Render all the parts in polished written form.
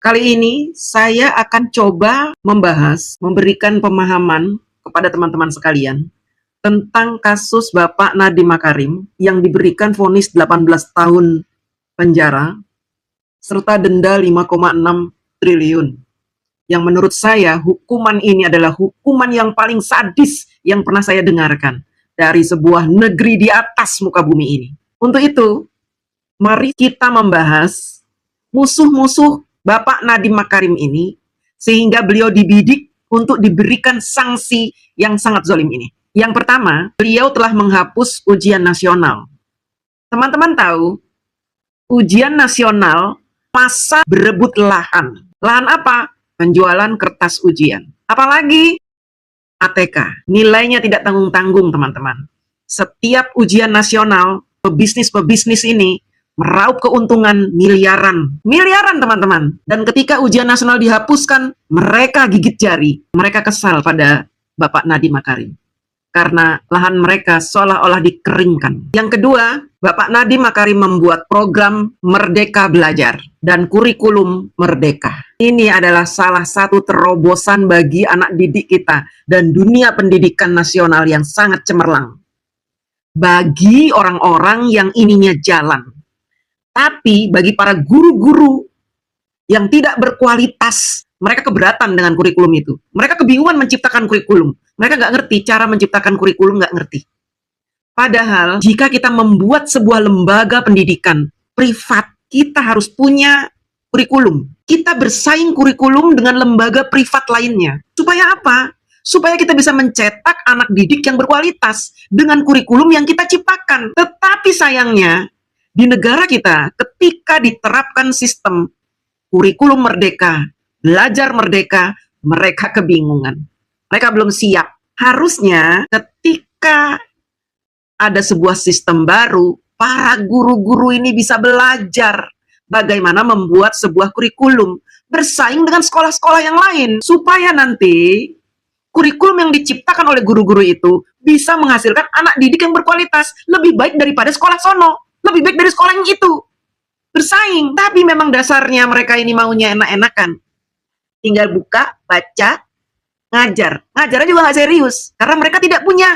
Kali ini saya akan coba memberikan pemahaman kepada teman-teman sekalian tentang kasus Bapak Nadiem Makarim yang diberikan vonis 18 tahun penjara serta denda 5,6 triliun. Yang menurut saya hukuman ini adalah hukuman yang paling sadis yang pernah saya dengarkan dari sebuah negeri di atas muka bumi ini. Untuk itu, mari kita membahas musuh-musuh Bapak Nadiem Makarim ini, sehingga beliau dibidik untuk diberikan sanksi yang sangat zalim ini. Yang pertama, beliau telah menghapus ujian nasional. Teman-teman tahu, ujian nasional masa berebut lahan. Lahan apa? Penjualan kertas ujian. Apalagi ATK. Nilainya tidak tanggung-tanggung, teman-teman. Setiap ujian nasional, pebisnis ini meraup keuntungan miliaran. Miliaran, teman-teman. Dan ketika ujian nasional dihapuskan, mereka gigit jari. Mereka kesal pada Bapak Nadiem Makarim. Karena lahan mereka seolah-olah dikeringkan. Yang kedua, Bapak Nadiem Makarim membuat program Merdeka Belajar dan kurikulum Merdeka. Ini adalah salah satu terobosan bagi anak didik kita dan dunia pendidikan nasional yang sangat cemerlang. Bagi orang-orang yang ininya jalan. Tapi bagi para guru-guru yang tidak berkualitas, mereka keberatan dengan kurikulum itu. Mereka kebingungan menciptakan kurikulum. Mereka nggak ngerti cara menciptakan kurikulum, nggak ngerti. Padahal jika kita membuat sebuah lembaga pendidikan privat, kita harus punya kurikulum. Kita bersaing kurikulum dengan lembaga privat lainnya. Supaya apa? Supaya kita bisa mencetak anak didik yang berkualitas dengan kurikulum yang kita ciptakan. Tetapi sayangnya, di negara kita, ketika diterapkan sistem kurikulum merdeka, belajar merdeka, mereka kebingungan. Mereka belum siap. Harusnya ketika ada sebuah sistem baru, para guru-guru ini bisa belajar bagaimana membuat sebuah kurikulum, bersaing dengan sekolah-sekolah yang lain, supaya nanti kurikulum yang diciptakan oleh guru-guru itu bisa menghasilkan anak didik yang berkualitas, lebih baik daripada sekolah sono. Lebih baik dari sekolah yang itu. Bersaing. Tapi memang dasarnya mereka ini maunya enak-enakan. Tinggal buka, baca, ngajar. Ngajarnya juga nggak serius. Karena mereka tidak punya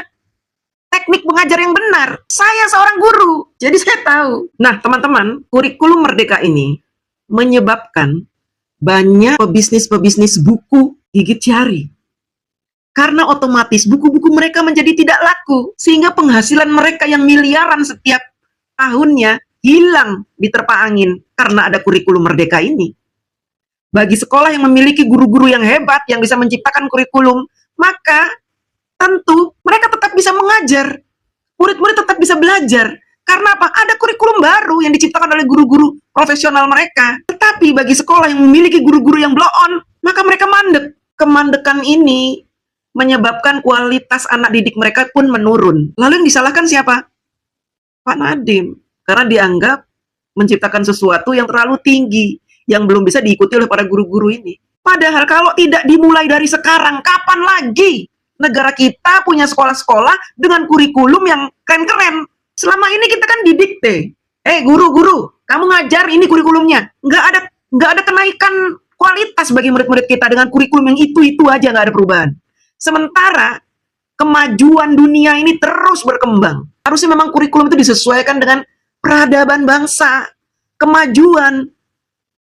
teknik mengajar yang benar. Saya seorang guru. Jadi saya tahu. Nah, teman-teman, kurikulum merdeka ini menyebabkan banyak pebisnis buku gigit jari. Karena otomatis buku-buku mereka menjadi tidak laku. Sehingga penghasilan mereka yang miliaran setiap tahunnya hilang diterpa angin karena ada kurikulum merdeka ini. Bagi sekolah yang memiliki guru-guru yang hebat yang bisa menciptakan kurikulum, maka tentu mereka tetap bisa mengajar. Murid-murid tetap bisa belajar. Karena apa? Ada kurikulum baru yang diciptakan oleh guru-guru profesional mereka. Tetapi bagi sekolah yang memiliki guru-guru yang blow on, maka mereka mandek. Kemandekan ini menyebabkan kualitas anak didik mereka pun menurun. Lalu yang disalahkan siapa? Pak Nadiem, karena dianggap menciptakan sesuatu yang terlalu tinggi, yang belum bisa diikuti oleh para guru-guru ini. Padahal kalau tidak dimulai dari sekarang, kapan lagi negara kita punya sekolah-sekolah dengan kurikulum yang keren-keren? Selama ini kita kan didikte, guru-guru, kamu ngajar ini kurikulumnya. Nggak ada kenaikan kualitas bagi murid-murid kita dengan kurikulum yang itu aja, nggak ada perubahan. Sementara kemajuan dunia ini terus berkembang. Harusnya memang kurikulum itu disesuaikan dengan peradaban bangsa, kemajuan,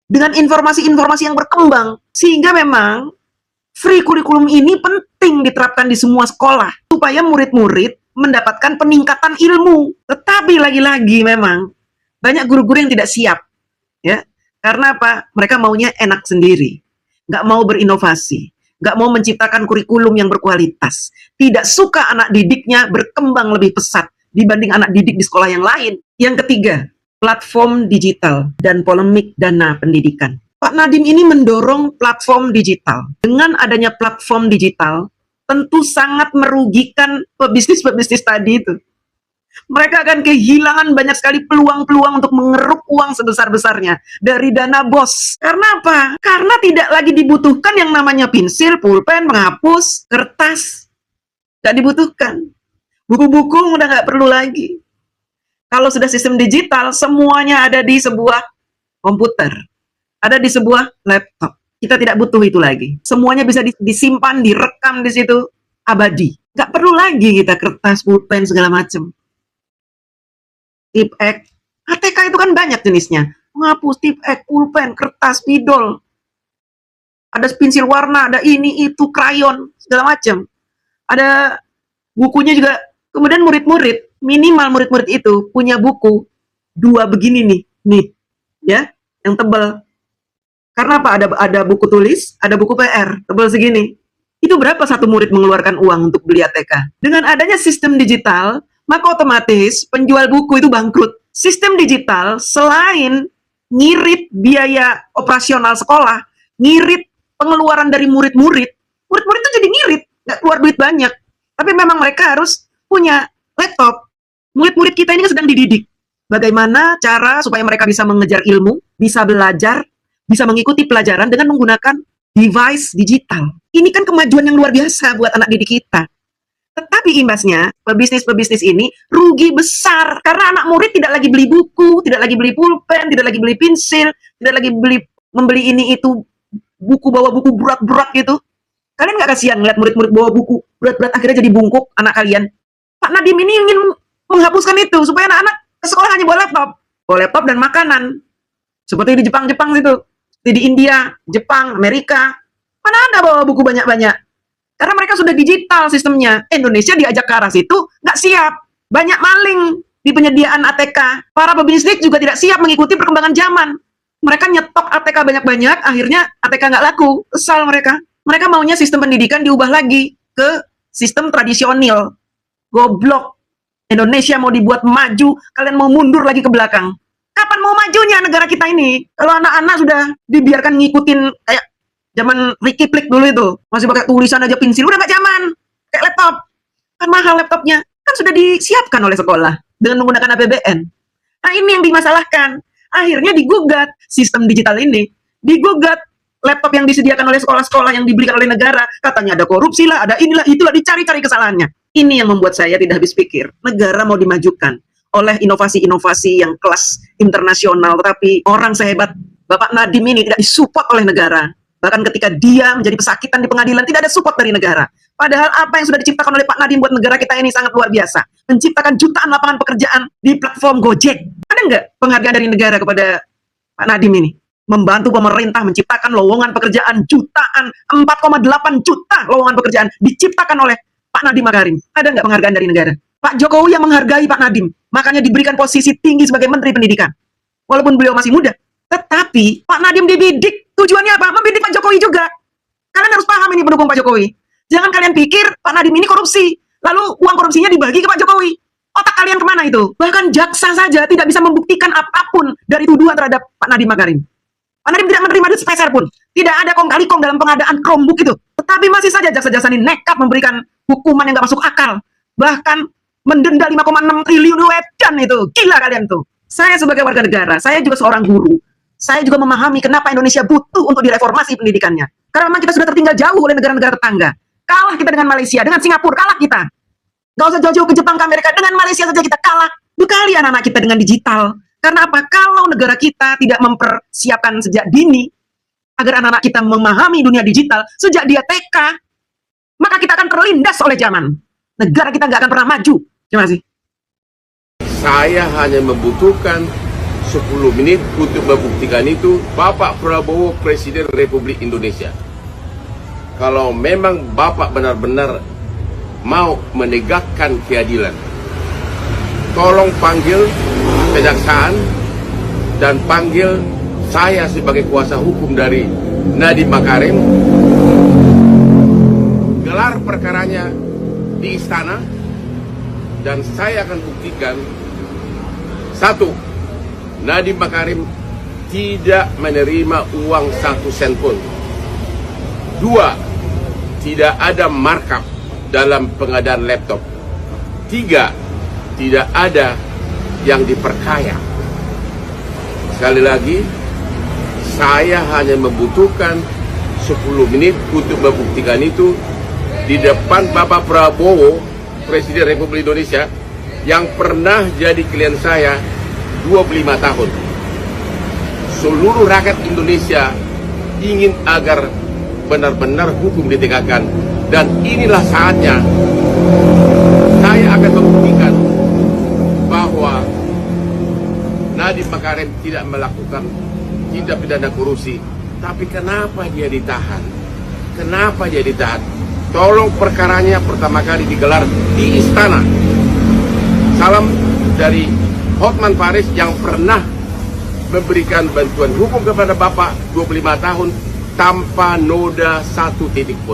dengan informasi-informasi yang berkembang. Sehingga memang free kurikulum ini penting diterapkan di semua sekolah, supaya murid-murid mendapatkan peningkatan ilmu. Tetapi lagi-lagi memang banyak guru-guru yang tidak siap. Ya, karena apa? Mereka maunya enak sendiri, nggak mau berinovasi. Nggak mau menciptakan kurikulum yang berkualitas. Tidak suka anak didiknya berkembang lebih pesat dibanding anak didik di sekolah yang lain. Yang ketiga, platform digital dan polemik dana pendidikan. Pak Nadiem ini mendorong platform digital. Dengan adanya platform digital, tentu sangat merugikan pebisnis tadi itu. Mereka akan kehilangan banyak sekali peluang-peluang untuk mengeruk uang sebesar-besarnya dari dana BOS. Karena apa? Karena tidak lagi dibutuhkan yang namanya pensil, pulpen, penghapus, kertas. Nggak dibutuhkan. Buku-buku udah nggak perlu lagi. Kalau sudah sistem digital, semuanya ada di sebuah komputer. ada di sebuah laptop. Kita tidak butuh itu lagi. Semuanya bisa disimpan, direkam di situ, abadi. Nggak perlu lagi kita kertas, pulpen, segala macam. Tip-ek, ATK itu kan banyak jenisnya. Menghapus, tip-ek, pulpen, kertas, spidol. Ada pensil warna, ada ini, itu, krayon, segala macam. Ada bukunya juga. Kemudian murid-murid, minimal murid-murid itu punya buku 2 begini nih, ya, yang tebal. Karena apa? Ada buku tulis, ada buku PR, tebal segini. Itu berapa satu murid mengeluarkan uang untuk beli ATK? Dengan adanya sistem digital, maka otomatis penjual buku itu bangkrut. Sistem digital selain ngirit biaya operasional sekolah, ngirit pengeluaran dari murid-murid itu jadi ngirit, nggak keluar duit banyak. Tapi memang mereka harus punya laptop. Murid-murid kita ini kan sedang dididik. Bagaimana cara supaya mereka bisa mengejar ilmu, bisa belajar, bisa mengikuti pelajaran dengan menggunakan device digital. Ini kan kemajuan yang luar biasa buat anak didik kita. Tetapi imbasnya, pebisnis-pebisnis ini rugi besar. Karena anak murid tidak lagi beli buku, tidak lagi beli pulpen, tidak lagi beli pensil, tidak lagi membeli ini itu, buku bawa buku berat-berat gitu. Kalian nggak kasihan ngeliat murid-murid bawa buku berat-berat akhirnya jadi bungkuk anak kalian? Pak Nadiem ini ingin menghapuskan itu supaya anak-anak ke sekolah hanya bawa laptop dan makanan. Seperti di Jepang itu, seperti di India, Jepang, Amerika. Mana ada bawa buku banyak-banyak? Karena mereka sudah digital sistemnya. Indonesia diajak ke arah situ nggak siap. Banyak maling di penyediaan ATK. Para pebisnis juga tidak siap mengikuti perkembangan zaman. Mereka nyetok ATK banyak-banyak, akhirnya ATK nggak laku. Kesal mereka. Mereka maunya sistem pendidikan diubah lagi ke sistem tradisional. Goblok. Indonesia mau dibuat maju, kalian mau mundur lagi ke belakang. Kapan mau majunya negara kita ini? Kalau anak-anak sudah dibiarkan ngikutin kayak zaman Ricky Flick dulu itu. Masih pakai tulisan aja pensil, udah nggak zaman. Kayak laptop. Kan mahal laptopnya. Kan sudah disiapkan oleh sekolah dengan menggunakan APBN. Nah ini yang dimasalahkan. Akhirnya digugat sistem digital ini. Digugat laptop yang disediakan oleh sekolah-sekolah yang diberikan oleh negara. Katanya ada korupsi lah, ada inilah, itulah, dicari-cari kesalahannya. Ini yang membuat saya tidak habis pikir. Negara mau dimajukan oleh inovasi-inovasi yang kelas internasional, tetapi orang sehebat Bapak Nadiem ini tidak disupport oleh negara. Bahkan ketika dia menjadi pesakitan di pengadilan, tidak ada support dari negara. Padahal apa yang sudah diciptakan oleh Pak Nadiem buat negara kita ini sangat luar biasa. Menciptakan jutaan lapangan pekerjaan di platform Gojek. Ada nggak penghargaan dari negara kepada Pak Nadiem ini? Membantu pemerintah menciptakan lowongan pekerjaan jutaan, 4,8 juta lowongan pekerjaan diciptakan oleh Pak Nadiem Makarim. Ada nggak penghargaan dari negara? Pak Jokowi yang menghargai Pak Nadiem, makanya diberikan posisi tinggi sebagai Menteri Pendidikan. Walaupun beliau masih muda. Tetapi Pak Nadiem dibidik, tujuannya apa? Membidik Pak Jokowi juga. Kalian harus paham ini pendukung Pak Jokowi. Jangan kalian pikir Pak Nadiem ini korupsi, lalu uang korupsinya dibagi ke Pak Jokowi. Otak kalian kemana itu? Bahkan jaksa saja tidak bisa membuktikan apapun dari tuduhan terhadap Pak Nadiem Makarim. Pak Nadiem tidak menerima duit sepeser pun. Tidak ada kong kali kong dalam pengadaan Chromebook itu. Tetapi masih saja jaksa-jaksa ini nekat memberikan hukuman yang gak masuk akal. Bahkan mendenda 5,6 triliun wedan itu. Gila kalian tuh. Saya sebagai warga negara, saya juga seorang guru. Saya juga memahami kenapa Indonesia butuh untuk direformasi pendidikannya. Karena memang kita sudah tertinggal jauh oleh negara-negara tetangga. Kalah kita dengan Malaysia, dengan Singapura, kalah kita. Gak usah jauh-jauh ke Jepang, ke Amerika. Dengan Malaysia saja kita kalah. Bekali anak-anak kita dengan digital. Karena apa? Kalau negara kita tidak mempersiapkan sejak dini agar anak-anak kita memahami dunia digital sejak dia TK, maka kita akan terlindas oleh zaman. Negara kita nggak akan pernah maju. Terima kasih. Saya hanya membutuhkan 10 menit untuk membuktikan itu. Bapak Prabowo Presiden Republik Indonesia. Kalau memang Bapak benar-benar mau menegakkan keadilan, tolong panggil kejaksaan dan panggil saya sebagai kuasa hukum dari Nadiem Makarim. Gelar perkaranya di istana dan saya akan buktikan, satu, Nadiem Makarim tidak menerima uang 1 sen pun. 2, tidak ada markup dalam pengadaan laptop. 3, tidak ada yang diperkaya. Sekali lagi, saya hanya membutuhkan 10 menit untuk membuktikan itu di depan Bapak Prabowo, Presiden Republik Indonesia, yang pernah jadi klien saya 25 tahun. seluruh rakyat Indonesia ingin agar benar-benar hukum ditegakkan. Dan inilah saatnya saya akan membuktikan bahwa Nadiem Makarim tidak melakukan tindak pidana korupsi. Tapi kenapa dia ditahan? Kenapa dia ditahan? Tolong perkaranya pertama kali digelar di istana. Salam dari Hotman Paris yang pernah memberikan bantuan hukum kepada Bapak 25 tahun tanpa noda satu titik pun.